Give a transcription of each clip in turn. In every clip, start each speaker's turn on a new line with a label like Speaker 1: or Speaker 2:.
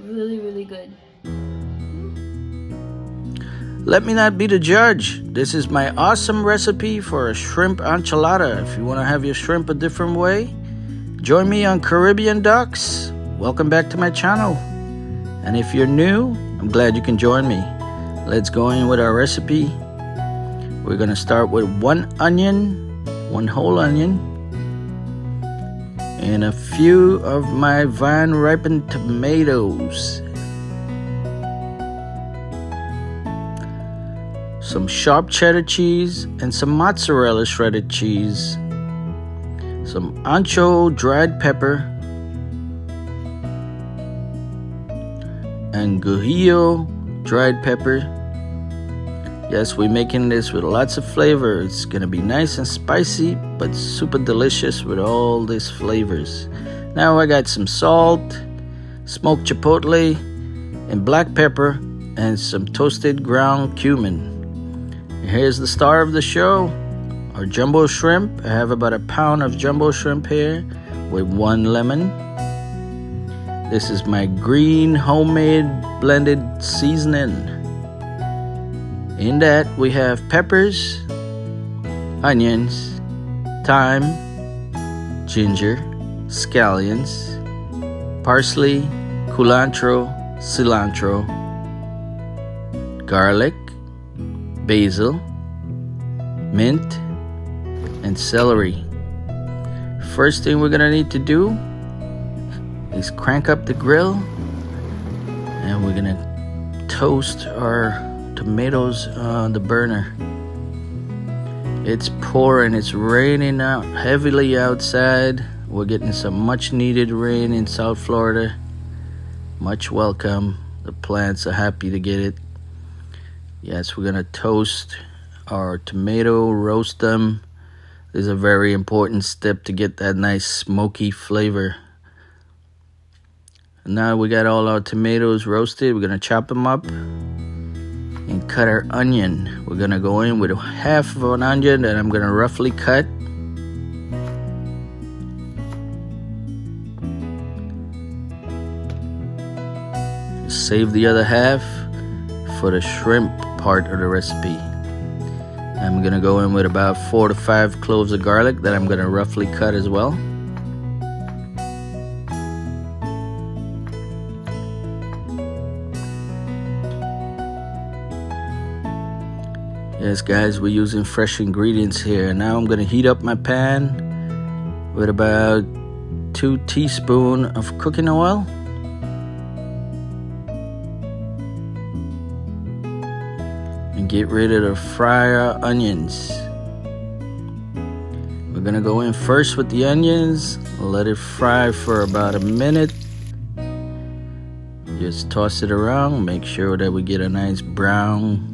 Speaker 1: really, really good.
Speaker 2: Let me not be the judge. This is my awesome recipe for a shrimp enchilada. If you want to have your shrimp a different way, join me on Caribbean Ducks. Welcome back to my channel. And if you're new, I'm glad you can join me. Let's go in with our recipe. We're going to start with one whole onion, and a few of my vine-ripened tomatoes. Some sharp cheddar cheese and some mozzarella shredded cheese, some ancho dried pepper, and guajillo dried pepper. Yes, we're making this with lots of flavor. It's gonna be nice and spicy, but super delicious with all these flavors. Now I got some salt, smoked chipotle, and black pepper, and some toasted ground cumin. Here's the star of the show, our jumbo shrimp. I have about a pound of jumbo shrimp here with 1 lemon. This is my green homemade blended seasoning. In that we have peppers, onions, thyme, ginger, scallions, parsley, culantro, cilantro, garlic, basil, mint, and celery. First thing we're gonna need to do is crank up the grill, and we're gonna toast our tomatoes on the burner. It's pouring, it's raining out heavily outside. We're getting some much needed rain in South Florida. Much welcome. The plants are happy to get it. Yes, we're gonna toast our tomato, roast them. This is a very important step to get that nice smoky flavor. And now we got all our tomatoes roasted. We're gonna chop them up and cut our onion. We're gonna go in with half of an onion that I'm gonna roughly cut. Save the other half for the shrimp part of the recipe. I'm gonna go in with about 4 to 5 cloves of garlic that I'm gonna roughly cut as well. Yes guys, we're using fresh ingredients here. Now I'm gonna heat up my pan with about 2 teaspoons of cooking oil. And get ready to fry our onions. We're gonna go in first with the onions, let it fry for about a minute. Just toss it around, make sure that we get a nice brown.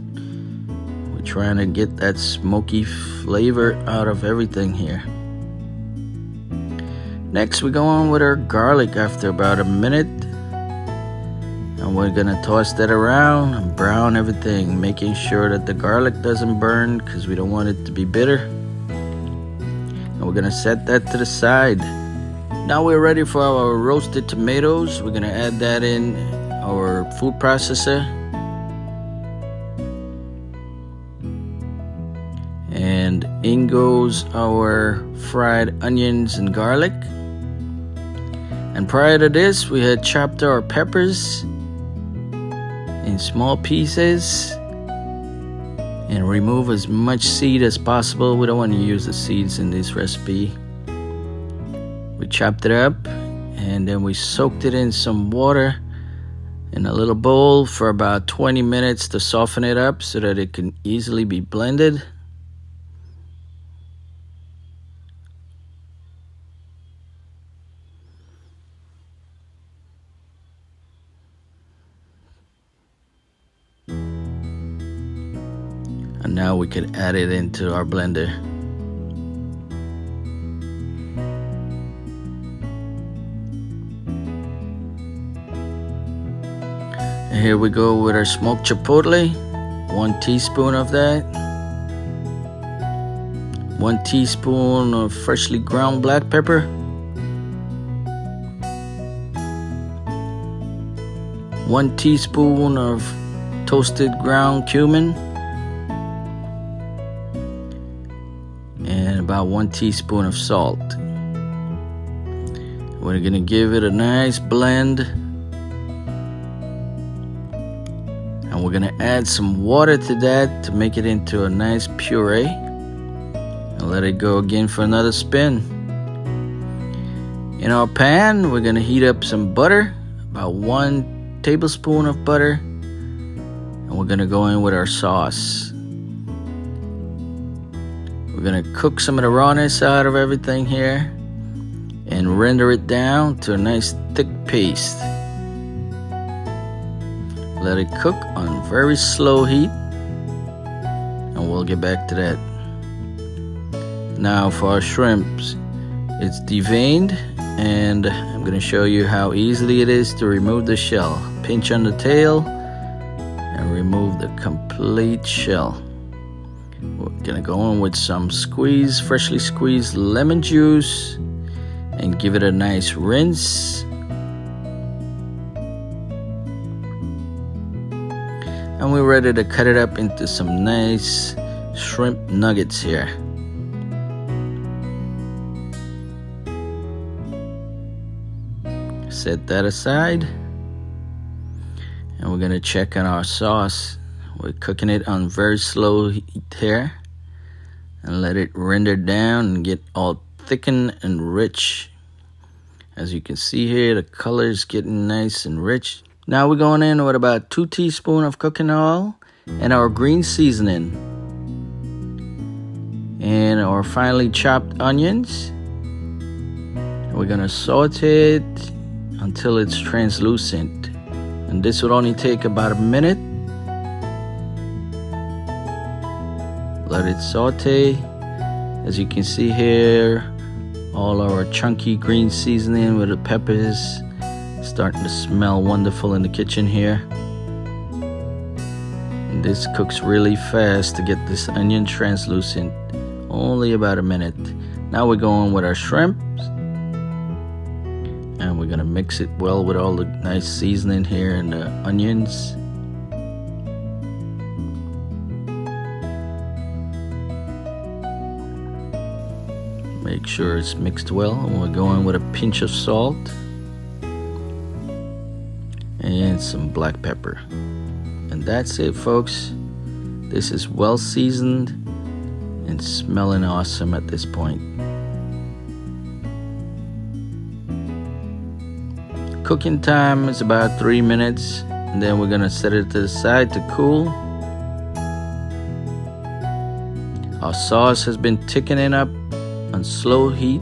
Speaker 2: We're trying to get that smoky flavor out of everything here. Next we go on with our garlic after about a minute. And we're gonna toss that around and brown everything, making sure that the garlic doesn't burn because we don't want it to be bitter. And we're gonna set that to the side. Now we're ready for our roasted tomatoes. We're gonna add that in our food processor. And in goes our fried onions and garlic. And prior to this, we had chopped our peppers in small pieces and remove as much seed as possible. We don't want to use the seeds in this recipe. We chopped it up and then we soaked it in some water in a little bowl for about 20 minutes to soften it up so that it can easily be blended. And now we can add it into our blender. And here we go with our smoked chipotle. 1 teaspoon of that. 1 teaspoon of freshly ground black pepper. 1 teaspoon of toasted ground cumin, and about 1 teaspoon of salt. We're gonna give it a nice blend, and we're gonna add some water to that to make it into a nice puree, and let it go again for another spin. In our pan, we're gonna heat up some butter, about 1 tablespoon of butter, and we're gonna go in with our sauce. We're gonna cook some of the rawness out of everything here and render it down to a nice thick paste. Let it cook on very slow heat, and we'll get back to that. Now for our shrimps, it's deveined, and I'm going to show you how easily it is to remove the shell. Pinch on the tail and remove the complete shell. We're going to go in with some freshly squeezed lemon juice and give it a nice rinse. And we're ready to cut it up into some nice shrimp nuggets here. Set that aside, and we're gonna check on our sauce. We're cooking it on very slow heat here, and let it render down and get all thickened and rich. As you can see here, the color is getting nice and rich. Now we're going in with about 2 teaspoons of cooking oil and our green seasoning and our finely chopped onions. We're gonna saute it until it's translucent, and this would only take about a minute. Let it saute. As you can see here, all our chunky green seasoning with the peppers starting to smell wonderful in the kitchen here. And this cooks really fast to get this onion translucent, only about a minute. Now we're going with our shrimp, and we're gonna mix it well with all the nice seasoning here and the onions. Make sure it's mixed well, and we're going with a pinch of salt and some black pepper. And that's it, folks. This is well seasoned and smelling awesome at this point. Cooking time is about 3 minutes, and then we're gonna set it to the side to cool. Our sauce has been thickening up on slow heat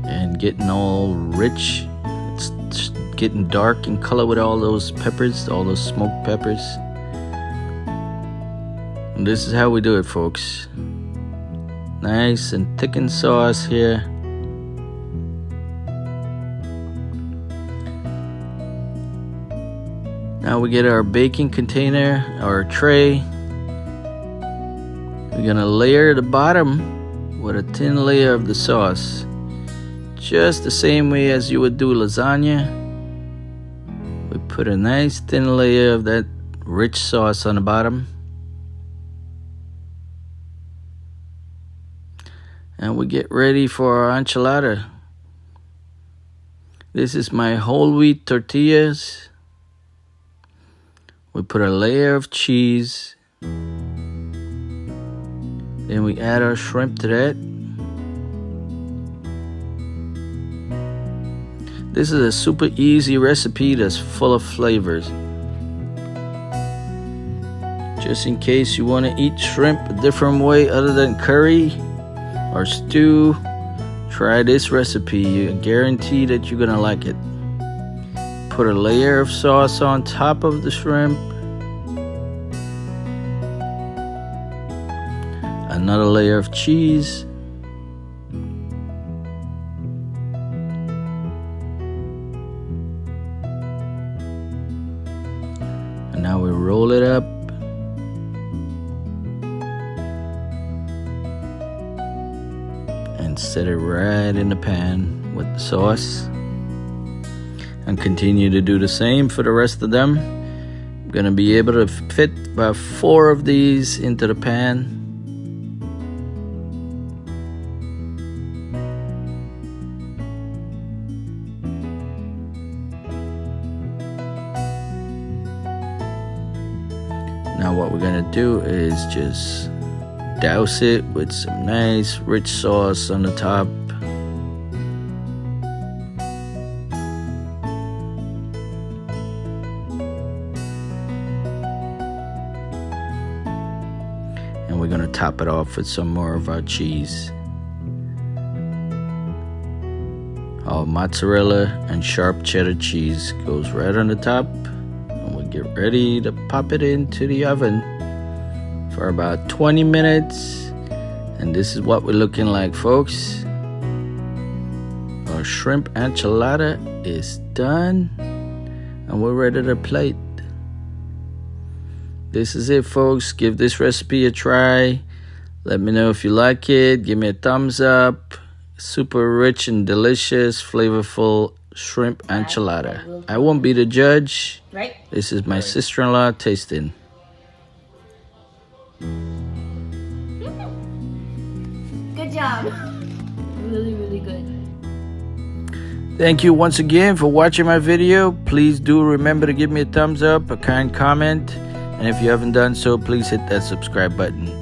Speaker 2: and getting all rich. It's getting dark in color with all those peppers, all those smoked peppers. And this is how we do it, folks. Nice and thickened sauce here. Now we get our baking container, our tray. We're gonna layer the bottom with a thin layer of the sauce, just the same way as you would do lasagna. We put a nice thin layer of that rich sauce on the bottom, and we get ready for our enchilada. This is my whole wheat tortillas. We put a layer of cheese, then we add our shrimp to that. This is a super easy recipe that's full of flavors. Just in case you want to eat shrimp a different way other than curry or stew, try this recipe. I guarantee that you're gonna like it. Put a layer of sauce on top of the shrimp, another layer of cheese, and now we roll it up and set it right in the pan with the sauce. and continue to do the same for the rest of them. I'm gonna be able to fit about 4 of these into the pan. Now what we're gonna do is just douse it with some nice rich sauce on the top. And we're gonna top it off with some more of our cheese. Our mozzarella and sharp cheddar cheese goes right on the top. And we'll get ready to pop it into the oven for about 20 minutes. And this is what we're looking like, folks. Our shrimp enchilada is done. And we're ready to plate. This is it, folks. Give this recipe a try. Let me know if you like it. Give me a thumbs up. Super rich and delicious, flavorful shrimp enchilada. I won't be the judge.
Speaker 1: Right?
Speaker 2: This is my sister-in-law tasting.
Speaker 1: Good job. Really, really good.
Speaker 2: Thank you once again for watching my video. Please do remember to give me a thumbs up, a kind comment. And if you haven't done so, please hit that subscribe button.